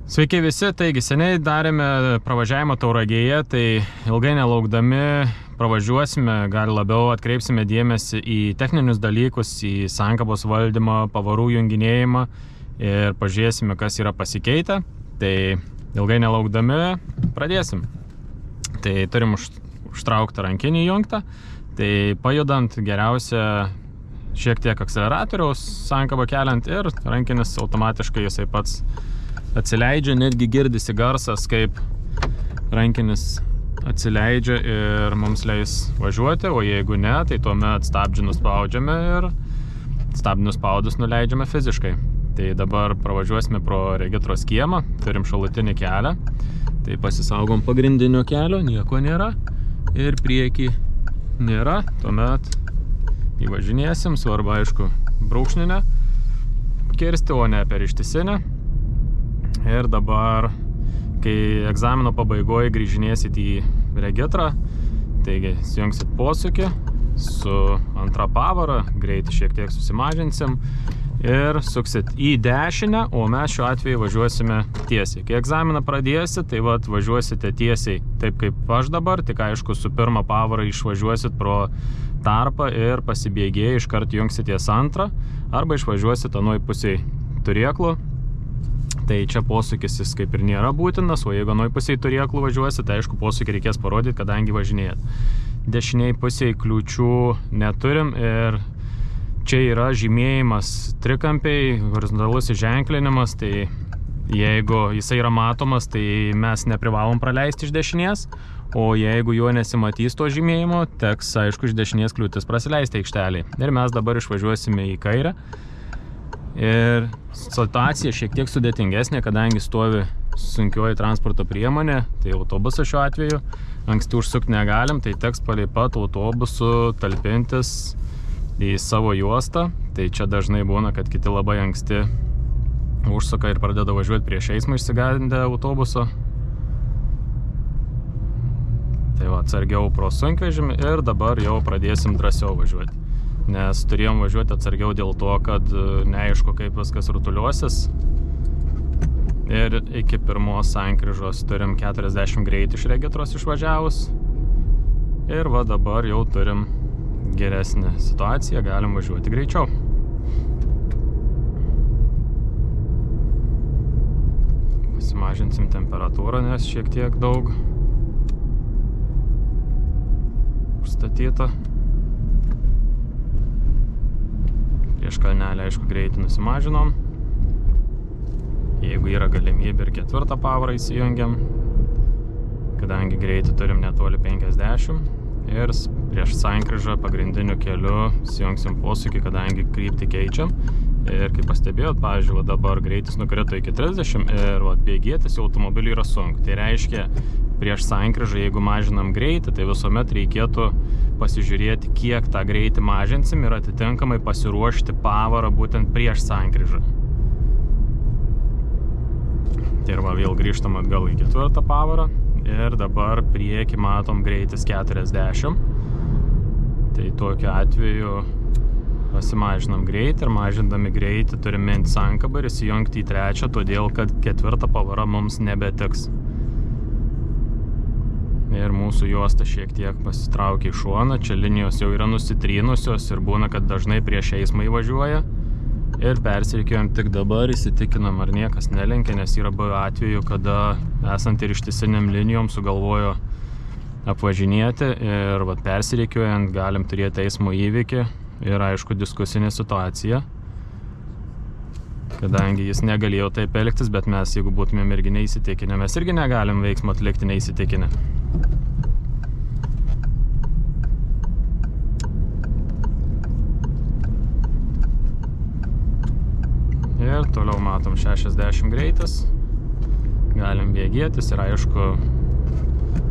Sveiki visi, taigi seniai darėme pravažiavimą Tauragėje, tai ilgai nelaukdami pravažiuosime, gal labiau atkreipsime dėmesį į techninius dalykus, į sankabos valdymą, pavarų junginėjimą ir pažiūrėsime, kas yra pasikeitę. Tai ilgai nelaukdami pradėsim. Tai turim užtrauktą rankinį jungtą, tai pajudant geriausia šiek tiek akseleratoriaus sankabą keliant ir rankinis automatiškai jisai pats atsileidžia, netgi girdisi garsas, kaip rankinis atsileidžia ir mums leis važiuoti, o jeigu ne, tai tuomet stabdžių nuspaudžiame ir stabdžių nuspaudus nuleidžiame fiziškai. Tai dabar pravažiuosime pro regitros kiemą, turim šalutinį kelią, tai pasisaugom pagrindinio kelio, nieko nėra ir priekį nėra, tuomet įvažinėsim, svarbu aišku brūkšninę kirsti, o ne per ištisinę. Ir dabar, kai egzamino pabaigoje grįžinėsit į regitrą, taigi sujungsit posūkį su antra pavara, greitį šiek tiek susimažinsim ir suksit į dešinę, o mes šiuo atveju važiuosime tiesiai. Kai egzaminą pradėsit, tai važiuosite tiesiai, taip kaip aš dabar, tik aišku su pirma pavara išvažiuosit pro tarpą ir pasibėgėję iškart jungsities antrą, arba išvažiuosit anoj pusėj turėklų. Tai čia posūkis jis kaip ir nėra būtinas, o jeigu anoj pusėj turėklų važiuosit, tai aišku posūkį reikės parodyti, kadangi važinėjat. Dešiniai pusėj kliūčių neturim ir čia yra žymėjimas trikampiai, horizontalus ženklinimas, tai jeigu jisai yra matomas, tai mes neprivalom praleisti iš dešinės, o jeigu jo nesimatys to žymėjimo, teks aišku iš dešinės kliūtis prasileisti aikštelėj. Ir mes dabar išvažiuosime į kairę. Ir situacija šiek tiek sudėtingesnė, kadangi stovi sunkioji transporto priemonė, tai autobusas šiuo atveju, anksti užsukti negalim, tai teks palei pat autobusu talpintis į savo juostą, tai čia dažnai būna, kad kiti labai anksti užsuka ir pradeda važiuoti prieš eismą išsigandę autobuso. Tai atsargiau pro sunkvežimį ir dabar jau pradėsim drąsiau važiuoti. Nes turėjom važiuoti atsargiau dėl to, kad neaišku, kaip viskas rutuliosis. Ir iki pirmos sankryžos turim 40 greitį iš regitros išvažiavus. Ir dabar jau turim geresnę situaciją, galim važiuoti greičiau. Pasimažinsim temperatūrą, nes šiek tiek daug užstatyta. Prieš kalnelį, aišku, greitį nusimažinom. Jeigu yra galimybė ir ketvirtą pavarą įsijungiam, kadangi greitį turim netoli 50. Ir prieš sankryžą pagrindiniu keliu įsijungsim posūkį, kadangi kryptį keičiam. Ir kaip pastebėjot, pavyzdžiui, dabar greitis nukrito iki 30 ir bėgėtis jau automobiliui yra sunku. Tai reiškia, prieš sankryžą, jeigu mažinam greitį, tai visuomet reikėtų pasižiūrėti, kiek tą greitį mažinsim ir atitinkamai pasiruošti pavarą būtent prieš sankryžą. Tai ir vėl grįžtam atgal į ketvirtą pavarą ir dabar priekį matom greitis 40. Tai tokiu atveju pasimažinam greitį ir mažindami greitį turim minti sankabą ir įsijungti į trečią, todėl kad ketvirta pavara mums nebetiks. Ir mūsų juosta šiek tiek pasitraukia į šoną, čia linijos jau yra nusitrynusios ir būna, kad dažnai prieš eismą įvažiuoja. Ir persirikiuojam tik dabar, įsitikinam, ar niekas nelenkia, nes yra buvę atveju, kada esant ir ištisiniam linijom sugalvojo apvažinėti ir persirikiuojant galim turėti eismo įvykį ir aišku diskusinė situacija, kadangi jis negalėjo taip elgtis, bet mes, jeigu būtumėm irgi neįsitikinę, mes irgi negalim veiksmo atlikti neįsitikinę. Ir toliau matom 60 greitis, galim bėgėtis ir aišku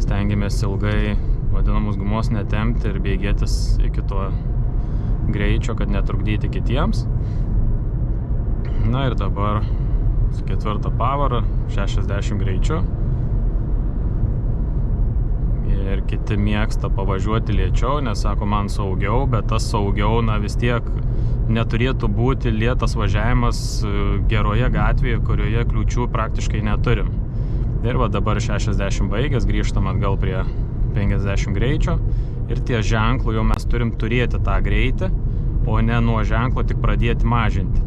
stengiamės ilgai vadinamus gumos netempti ir bėgėtis iki to greičio, kad netrukdyti kitiems. Na ir dabar su ketvirtą pavarą 60 greičiu ir kiti mėgsta pavažiuoti lėčiau, nes sako, man saugiau, bet tas saugiau, na vis tiek neturėtų būti lėtas važiavimas geroje gatvėje, kurioje kliūčių praktiškai neturim. Ir va dabar 60 baigęs, grįžtam atgal prie 50 greičio ir ties ženklu jau mes turim turėti tą greitį, o ne nuo ženklo tik pradėti mažinti.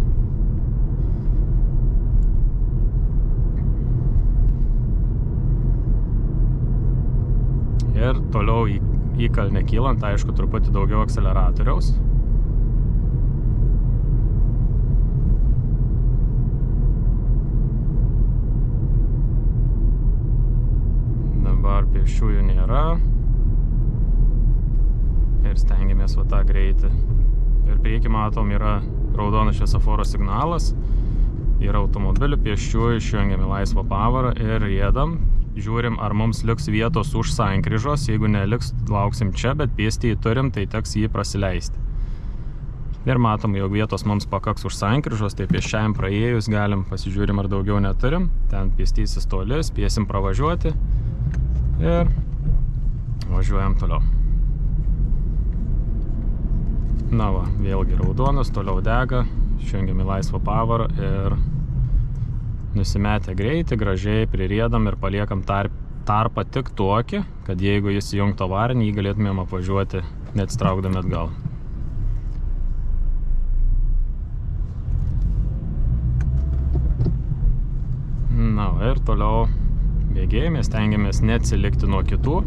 Ir toliau į kalnę kylant, aišku, truputį daugiau akceleratoriaus. Dabar pėsčiųjų nėra. Ir stengiamės va tą greitį. Ir priekį matom yra raudonas šviesoforo signalas. Yra automobilių, pėsčiųjų, išjungiame laisvą pavarą ir riedam. Žiūrim, ar mums liks vietos už sankryžos. Jeigu neliks, lauksim čia, bet pėstįjį turim, tai teks jį prasileisti. Ir matom, jog vietos mums pakaks už sankryžos, tai pėsčiajam praėjus galim pasižiūrim, ar daugiau neturim. Ten pėstysis toli, spėsim pravažiuoti ir važiuojam toliau. Na va, vėlgi raudonas, toliau dega, išjungiam į laisvą pavarą ir nusimetę greitį, gražiai pririedam ir paliekam tarpą tik tokį, kad jeigu jis įjungtų avarinį, jį galėtumėm apvažiuoti neatsitraukdami atgal. Na ir toliau bėgėjame, stengiamės neatsilikti nuo kitų.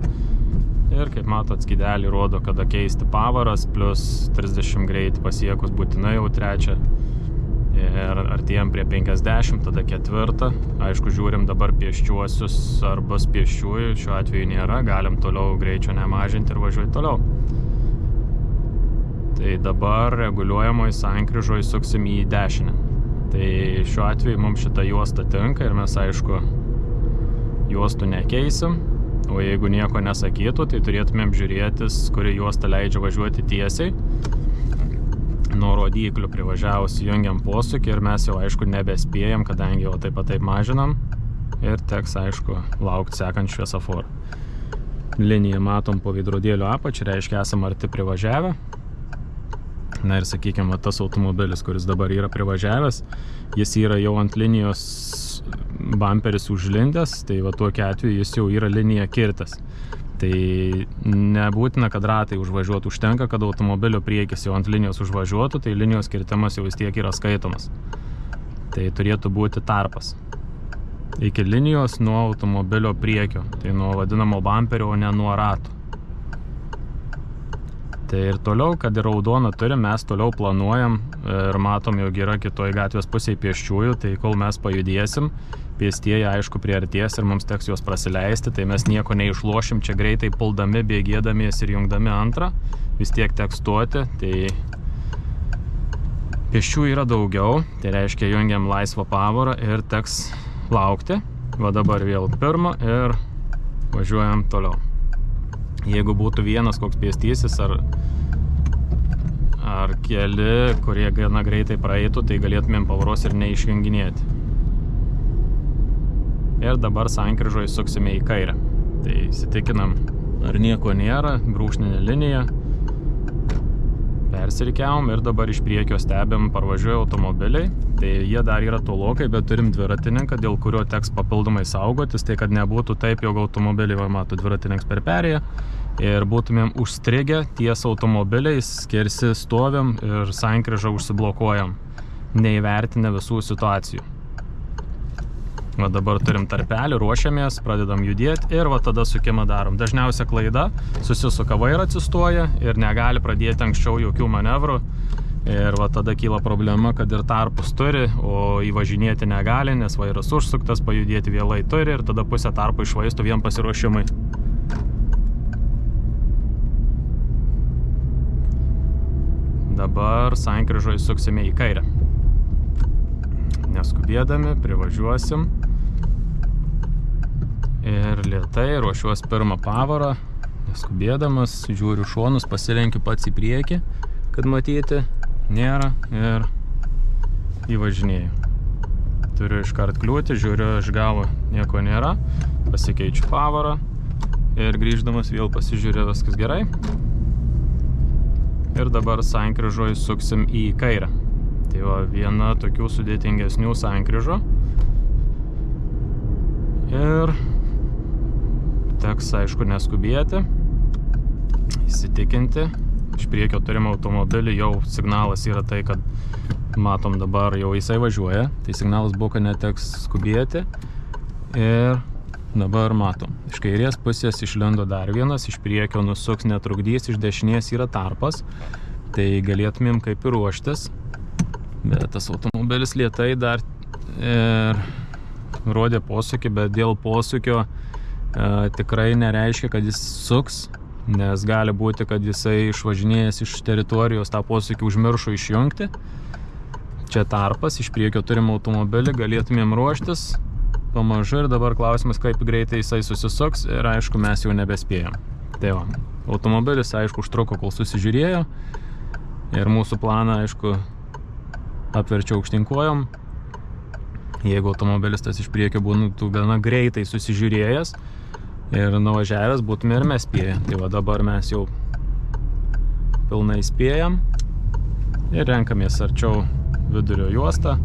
Ir kaip matot, skydelį rodo, kada keisti pavaras, plus 30 greitį pasiekus būtinai jau trečią. Ir artėjam prie 50, tada ketvirtą. Aišku, žiūrim dabar pėsčiuosius ar bus pėsčiųjų, šiuo atveju nėra, galim toliau greičio nemažinti ir važiuoti toliau. Tai dabar reguliuojamoje sankryžoje suksim į dešinę. Tai šiuo atveju mums šita juosta tinka ir mes, aišku, juostų nekeisim. O jeigu nieko nesakytų, tai turėtumėm žiūrėtis, kuri juosta leidžia važiuoti tiesiai. Nuo rodyklių privažiavus jungiam posūkį ir mes jau, aišku, nebespėjam, kadangi jau taip mažinam. Ir teks, aišku, laukti sekant šviesoforą. Liniją matom po veidrodėlio apačią, reiškia, esam arti privažiavę. Na ir, sakykime, tas automobilis, kuris dabar yra privažiavęs, jis yra jau ant linijos bamperis užlindęs, tai va tokiu atveju jis jau yra linija kirtęs. Tai nebūtina, kad ratai užvažiuotų, užtenka, kad automobilio priekis jau ant linijos užvažiuotų, tai linijos kirtimas jau vis tiek yra skaitomas. Tai turėtų būti tarpas iki linijos nuo automobilio priekio, tai nuo vadinamo bamperio, o ne nuo ratų. Tai ir toliau, kad ir raudoną turim, mes toliau planuojam ir matom, jog yra kitoj gatvės pusėje pėsčiųjų, tai kol mes pajudėsim, pėstieji, aišku, priartės ir mums teks juos prasileisti, tai mes nieko neišlošim, čia greitai puldami, bėgėdamies ir jungdami antrą, vis tiek teks stoti, tai pėsčiųjų yra daugiau, tai reiškia jungiam laisvą pavarą ir teks laukti. Va dabar vėl pirmą ir važiuojam toliau. Jeigu būtų vienas koks pėstysis ar keli, kurie gana greitai praeitų, tai galėtumėm pavaros ir neišjunginėti. Ir dabar sankryžoje suksime į kairę. Tai įsitikinam, ar nieko nėra, brūkšninė linija. Persirikiavom ir dabar iš priekio stebim, parvažiuoja automobiliai. Tai jie dar yra tolokai, bet turim dviratininką, dėl kurio teks papildomai saugotis, tai kad nebūtų taip, jog automobiliai, va, mato, dviratininkas per perėją ir būtumėm užstrigę ties automobiliais, skersi stovim ir sankryžą užsiblokuojam, neįvertinę visų situacijų. Va dabar turim tarpelį, ruošiamės, pradedam judėti ir va tada sukimą darom. Dažniausia klaida, susisuka vairą, atsistoja ir negali pradėti anksčiau jokių manevrų. Ir va tada kyla problema, kad ir tarpus turi, o įvažinėti negali, nes vairas užsuktas, pajudėti vėlai turi ir tada pusę tarpų išvaistų vien pasiruošimai. Dabar sankryžoje suksime į kairę. Neskubėdami, privažiuosim. Ir lėtai ruošiuos pirmą pavarą, neskubėdamas, žiūriu šonus, pasilenkiu pats į priekį, kad matyti nėra ir įvažinėju. Turiu iškart kliūti, žiūriu iš galo nieko nėra, pasikeičiu pavarą ir grįždamas vėl pasižiūrė, viskas gerai. Ir dabar sankryžoj suksim į kairę. Tai va, viena tokių sudėtingesnių sankryžų. Ir teks, aišku, neskubėti, įsitikinti. Iš priekio turim automobilį, jau signalas yra tai, kad matom dabar jau jisai važiuoja. Tai signalas buvo, kad neteks skubėti. Ir dabar matom. Iš kairės pusės išlindo dar vienas, iš priekio nusuks netrukdys, iš dešinės yra tarpas. Tai galėtumėm kaip ir ruoštis. Bet tas automobilis lėtai dar ir rodė posūkį, bet dėl posūkio tikrai nereiškia, kad jis suks, nes gali būti, kad jisai išvažinėjęs iš teritorijos tą posūkį užmiršo išjungti. Čia tarpas, iš priekio turim automobilį, galėtumėm ruoštis pamažu ir dabar klausimas, kaip greitai jisai susisuks ir aišku, mes jau nebespėjom. Tai va, automobilis, aišku, užtruko, kol susižiūrėjo ir mūsų planą, aišku, apverčiau aukštinkojom. Jeigu automobilis tas iš priekio būtų gana greitai susižiūrėjęs ir nuvažiavęs, būtume ir mes spėję. Tai va, dabar mes jau pilnai spėjam ir renkamės arčiau vidurio juostą.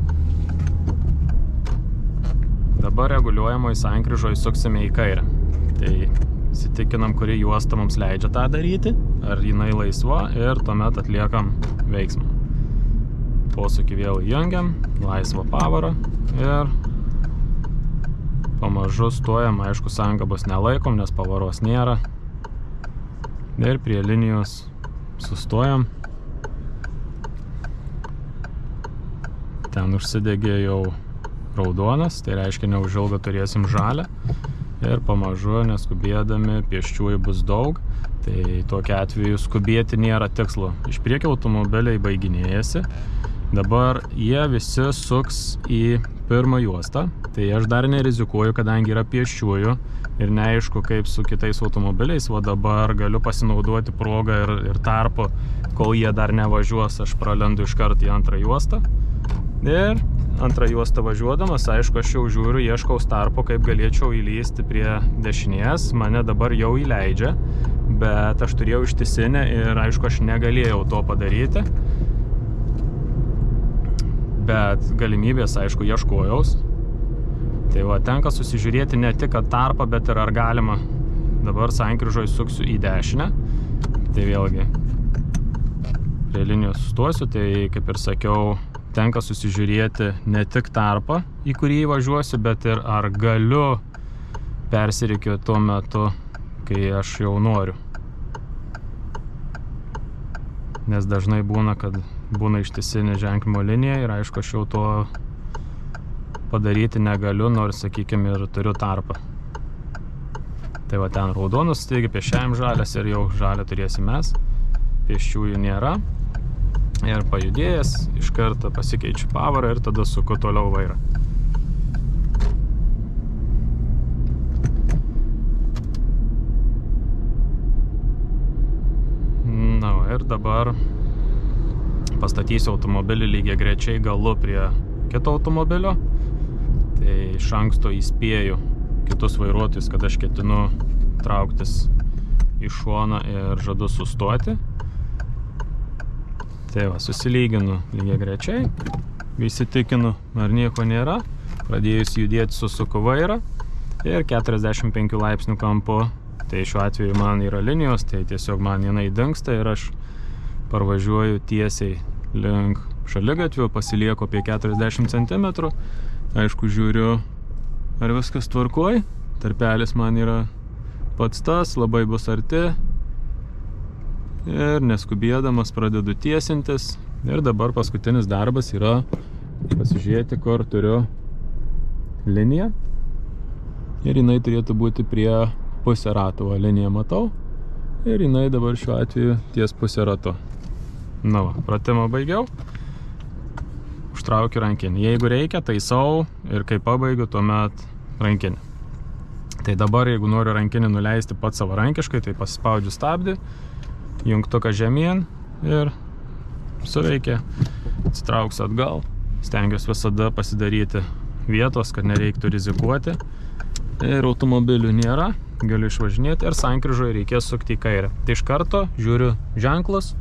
Dabar reguliuojamoj sankryžoj suksime į kairę. Tai įsitikinam, kuri juosta mums leidžia tą daryti, ar jinai laisva ir tuomet atliekam veiksmą. Posūkį vėl įjungiam, laisvą pavarą ir pamažu stojam, aišku, sankabos nelaikom, nes pavaros nėra. Ir prie linijos sustojam. Ten užsidegė jau raudonas, tai reiškia neužilgo turėsim žalią. Ir pamažu, neskubėdami, pėsčiųjų bus daug. Tai tokia atveju skubėti nėra tikslo. Iš priekio automobiliai baiginėjasi. Dabar jie visi suks į pirmą juostą. Tai aš dar nerizikuoju, kadangi yra pėsčiųjų ir neaišku, kaip su kitais automobiliais. Va dabar galiu pasinaudoti progą ir tarpu, kol jie dar nevažiuos, aš pralendu iškart į antrą juostą. Ir antrą juostą važiuodamas, aišku, aš jau žiūriu, ieškau tarpo, kaip galėčiau įlysti prie dešinės. Mane dabar jau įleidžia, bet aš turėjau ištisinę ir, aišku, aš negalėjau to padaryti. Bet galimybės, aišku, ieškojaus. Tai va, tenka susižiūrėti ne tik tarpą, bet ir ar galima. Dabar sankryžoj suksiu į dešinę. Tai vėlgi prie linijos sustosiu, tai kaip ir sakiau, tenka susižiūrėti ne tik tarpą, į kurį važiuosiu, bet ir ar galiu persirikiuoti tuo metu, kai aš jau noriu. Nes dažnai būna, kad būna ištisinė ženklimo linija ir aišku, aš jau to padaryti negaliu, nors, sakykime, ir turiu tarpą. Tai va, ten raudonas, taigi pėsčiajam žalias ir jau žalią turėsim mes. Pėsčiųjų nėra. Ir pajudėjęs, iš karto pasikeičiu pavarą ir tada suku toliau vairą. Na, ir dabar pastatysiu automobilį lygiai grečiai galu prie kito automobilio. Tai iš anksto įspėju kitus vairuotojus, kad aš ketinu trauktis į šoną ir žadu sustoti. Tai va, susilyginu lygiai grečiai, įsitikinu, ar nieko nėra. Pradėjus judėti susuku vairą ir 45 laipsnių kampu. Tai šiuo atveju man yra linijos, tai tiesiog man jinai dingsta ir aš parvažiuoju tiesiai link šaligatvio, pasilieku apie 40 cm. Aišku, žiūriu, ar viskas tvarkoj. Tarpelis man yra pats tas, labai bus arti. Ir neskubėdamas pradedu tiesintis. Ir dabar paskutinis darbas yra pasižiūrėti, kur turiu liniją. Ir jinai turėtų būti prie pusę rato. Liniją matau. Ir jinai dabar šiuo atveju ties pusę rato. Na va, pratimą baigiau. Užtraukiu rankinį. Jeigu reikia, taisau ir kai pabaigiu, tuomet rankinį. Tai dabar, jeigu noriu rankinį nuleisti pats savarankiškai, tai pasispaudžiu stabdį, jungtuką žemyn ir suveikia. Atsitrauksiu atgal. Stengiuosi visada pasidaryti vietos, kad nereiktų rizikuoti. Ir automobilių nėra. galiu išvažinėti ir sankryžoje reikės sukti į kairę. Tai iš karto žiūriu ženklus.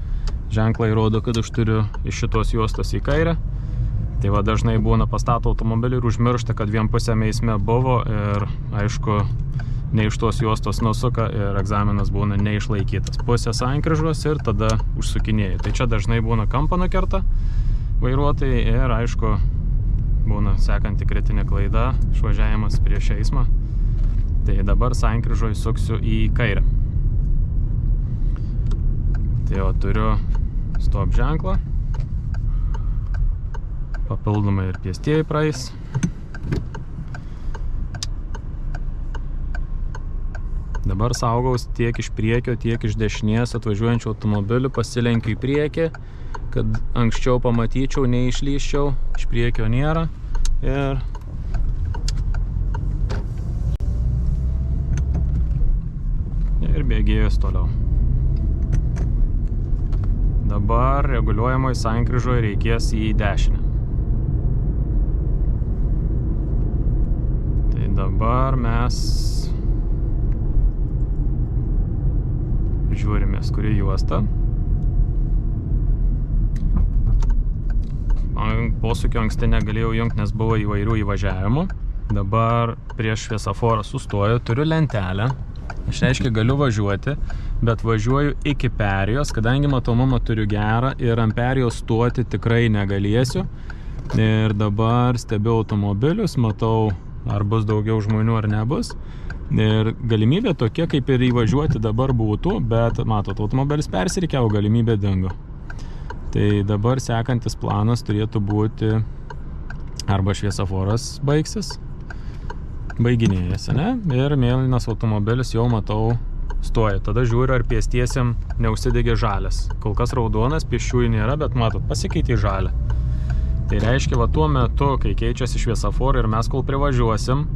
Ženklai rodo, kad aš turiu iš šitos juostos į kairę. Tai va dažnai būna pastato automobilį ir užmiršta, kad vienpusėme eisme buvo ir aišku ne iš tos juostos nusuka ir egzaminas būna neišlaikytas. Pusė sankryžos ir tada užsukinėju. Tai čia dažnai būna kampą nukerta vairuotojai ir aišku būna sekanti kritinė klaida, išvažiavimas prieš eismą. Tai dabar sankryžoje suksiu į kairę. Tai jau turiu stop ženklą. Papildomai ir pėstieji praeis. Dabar saugaus tiek iš priekio, tiek iš dešinės atvažiuojančių automobilių, pasilenkiu į priekį, kad anksčiau pamatyčiau, neišlyščiau, iš priekio nėra ir bėgėjus toliau. Dabar reguliuojamoje sankryžoje reikės į dešinę. Tai dabar mes žiūrimės, kuri juosta. Posūkio anksti negalėjau jungti, nes buvo įvairių įvažiavimų. Dabar prieš šviesoforą sustoju, turiu lentelę. Aš reiškia galiu važiuoti, bet važiuoju iki perėjos, kadangi matomumą turiu gerą ir ant perėjos stoti tikrai negalėsiu. Ir dabar stebiu automobilius, matau, ar bus daugiau žmonių ar nebus. Ir galimybė tokia, kaip ir įvažiuoti dabar būtų, bet matot, automobilis persirikiavo, galimybė dingo. Tai dabar sekantis planas turėtų būti arba šviesoforas baigsis, baiginėjasi, ne? Ir mėlynas automobilis jau matau stoja. Tada žiūriu, ar pėstiesiam neužsidegė žalias. Kol kas raudonas, pėsčiųjų nėra, bet matot, pasikeitė žalią. Tai reiškia, va tuo metu, kai keičiasi šviesoforai ir mes kol privažiuosim,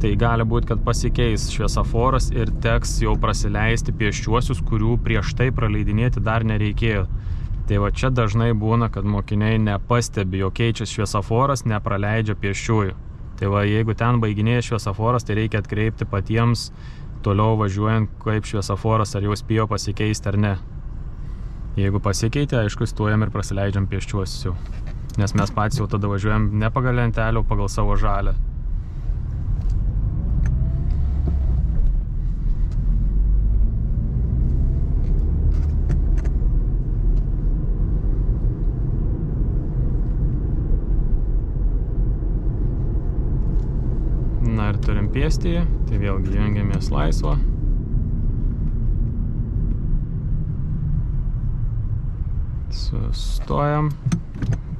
tai gali būti, kad pasikeis šviesoforas ir teks jau prasileisti pėsčiuosius, kurių prieš tai praleidinėti dar nereikėjo. Tai va čia dažnai būna, kad mokiniai nepastebi, jo keičiasi šviesoforas, nepraleidžia pėsčiųjų. Tai va, jeigu ten baiginėja šviesoforas, tai reikia atkreipti patiems toliau važiuojant, kaip šviesoforas, ar jau spėjo pasikeisti ar ne. Jeigu pasikeitė, aišku, stojam ir prasileidžiam pėsčiuosius jau. Nes mes patys jau tada važiuojam ne pagal lentelę, o pagal savo žalę. Na ir turim pėstįjį, tai vėlgi jungiamės laisvą. Sustojam,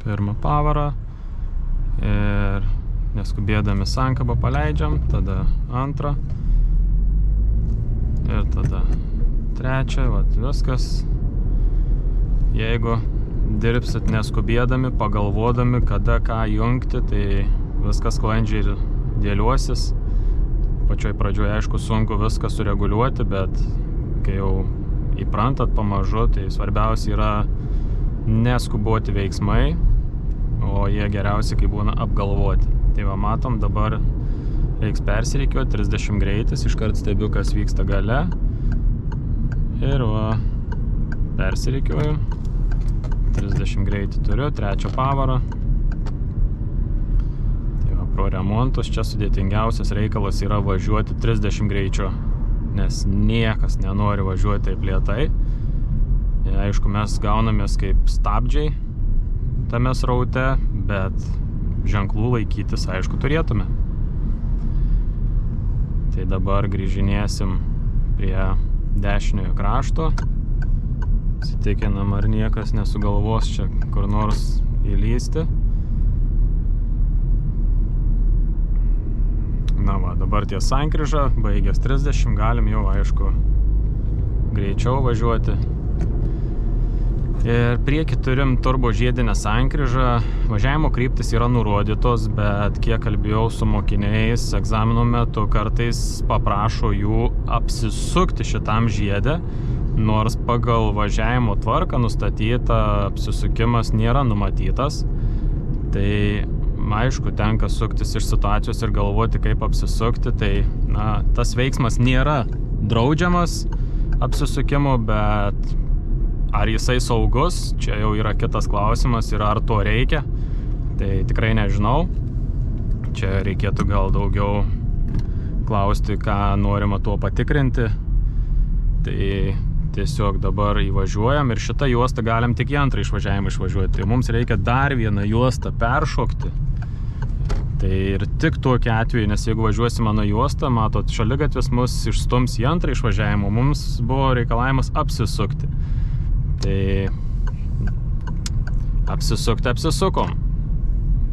pirmą pavarą ir neskubėdami sankabą paleidžiam, tada antrą ir tada trečią, vat viskas. Jeigu dirbsit neskubėdami, pagalvodami, kada ką jungti, tai viskas sklandžiai ir dėliuosis. Pačioj pradžioje, aišku, sunku viską sureguliuoti, bet kai jau įprantat pamažu, tai svarbiausia yra neskuboti veiksmai, o jie geriausiai, kai būna apgalvoti. Tai va, matom, dabar reiks persirikiuoti, 30 greitis, iškart stebiu, kas vyksta gale. Ir va, persirikiuoju, 30 greitį turiu, trečią pavarą. Pro remontus čia sudėtingiausias reikalas yra važiuoti 30 greičio, nes niekas nenori važiuoti taip lėtai. Ir, aišku, mes gaunamės kaip stabdžiai tame sraute, bet ženklų laikytis, aišku, turėtume. Tai dabar grįžinėsim prie dešiniojo krašto. Įsitikinam, ar niekas nesugalvos čia kur nors įlysti. Na va, dabar ties sankryža, baigęs 30, galim jau, aišku, greičiau važiuoti. Ir priekį turim turbo žiedinę sankryžą. Važiavimo kryptis yra nurodytos, bet kiek kalbėjau su mokiniais egzaminų metu, kartais paprašo jų apsisukti šitam žiede, nors pagal važiavimo tvarką nustatyta apsisukimas nėra numatytas. Tai aišku, tenka suktis iš situacijos ir galvoti, kaip apsisukti, tai tas veiksmas nėra draudžiamas apsisukimo, bet ar jisai saugus, čia jau yra kitas klausimas ir ar to reikia, tai tikrai nežinau. Čia reikėtų gal daugiau klausti, ką norima tuo patikrinti. Tai tiesiog dabar įvažiuojam ir šitą juostą galim tik į antrą išvažiavimą išvažiuoti. Tai mums reikia dar vieną juostą peršokti. Tai ir tik tokiu atveju, nes jeigu važiuosim mano juostą, matot, šaligatvis mus išstums į antrą išvažiavimą, mums buvo reikalavimas apsisukti. Tai apsisukom.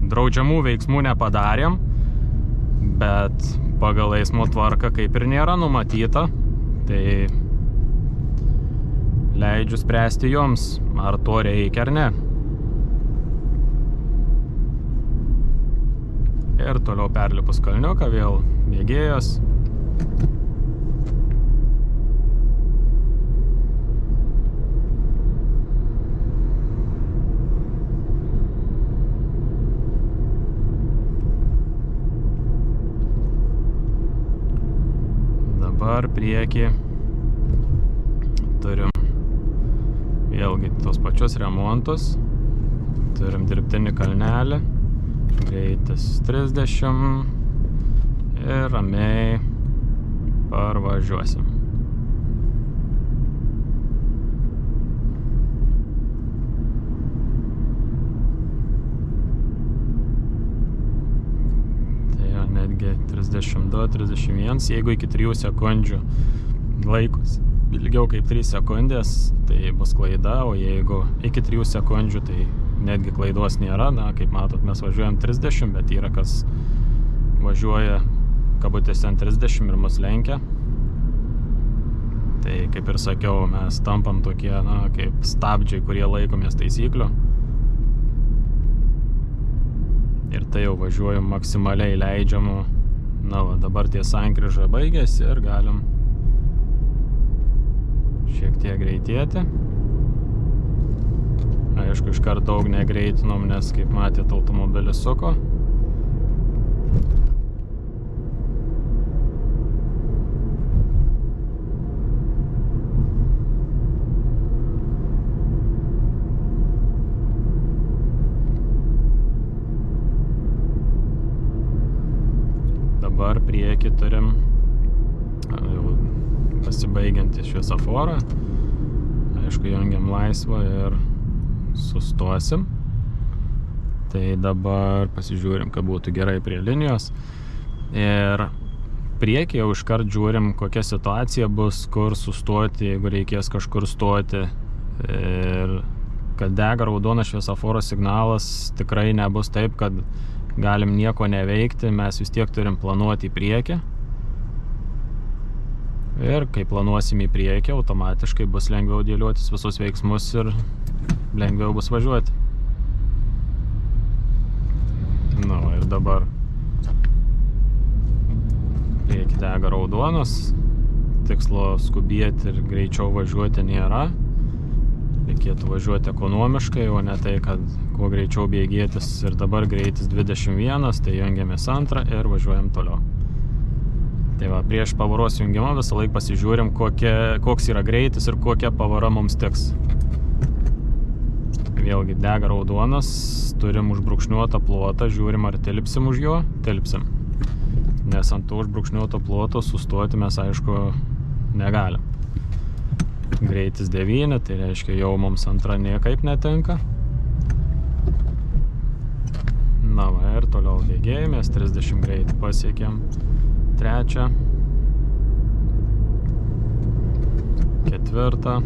Draudžiamų veiksmų nepadarėm, bet pagal eismo tvarką kaip ir nėra numatyta. Tai leidžiu spręsti jums, ar to reikia ar ne. Ir toliau perlipus kalniuką, vėl bėgėjas. Dabar priekį turim vėlgi tos pačios remontus, turim dirbtinį kalnelį, greitis 30 ir ramiai parvažiuosim. Tai yra netgi 32-31, jeigu iki 3 sekundžių laikus ilgiau kaip 3 sekundės, tai bus klaida, o jeigu iki 3 sekundžių, tai netgi klaidos nėra. Kaip matot, mes važiuojam 30, bet yra kas važiuoja kabutėse ant 30 ir mus lenkia. Tai kaip ir sakiau, mes tampam tokie, kaip stabdžiai, kurie laikomės taisyklių. Ir tai jau važiuoju maksimaliai leidžiamų. Dabar tie sankryža baigėsi ir galim šiek tiek greitėti. Aišku, iškart daug negreitinom, nes, kaip matėt, automobilis suko. Dabar priekį turim pasibaigiantį šviesoforą. Aišku, jungiam laisvą ir sustosim. Tai dabar pasižiūrim, kad būtų gerai prie linijos. Ir priekį jau iškart žiūrim, kokia situacija bus, kur sustoti, jeigu reikės kažkur stoti. Ir kad dega raudonas šviesoforo signalas, tikrai nebus taip, kad galim nieko neveikti. Mes vis tiek turim planuoti į priekį. Ir kai planuosim į priekį, automatiškai bus lengviau dėliotis visus veiksmus ir lengviau bus važiuoti. Ir dabar priekį dega raudonas, tikslo skubėti ir greičiau važiuoti nėra. Reikėtų važiuoti ekonomiškai, o ne tai, kad kuo greičiau bėgėtis. Ir dabar greitis 21, tai jungiamės antrą ir važiuojam toliau. Tai va, prieš pavaros jungimą visą laik pasižiūrim, koks yra greitis ir kokia pavara mums tiks. Vėlgi dega raudonas, turim užbrukšniuotą plotą, žiūrim, ar tilpsim už jo, tilpsim. Nes ant to užbrukšniuoto ploto sustoti mes, aišku, negalim. Greitis 9, tai reiškia, jau mums antra niekaip netinka. Ir toliau bėgėjomės, 30 greitį pasiekėm. 3, 4,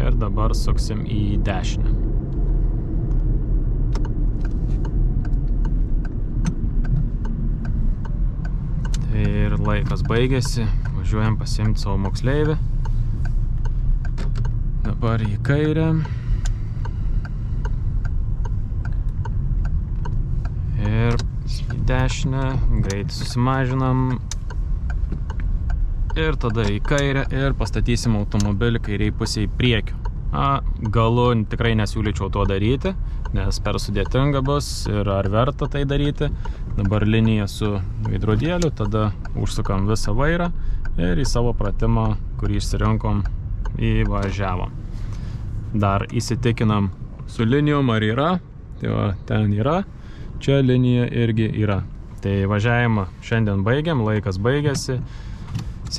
ir dabar suksim į dešinę. Ir laikas baigėsi, važiuojam pasiimti savo moksleivį. Dabar į kairę. Ir į dešinę, greitį susimažinam. Ir tada į kairę ir pastatysim automobilį kairiai pusėj priekio. Galu tikrai nesiūlyčiau to daryti, nes per sudėtinga bus ir ar verta tai daryti. Dabar linija su veidrodėliu, tada užsukam visą vairą ir į savo pratimą, kurį išsirinkom, įvažiavom. Dar įsitikinam su linijom, ar yra. Tai va, ten yra, čia linija irgi yra. Tai važiavimą šiandien baigiam, laikas baigėsi.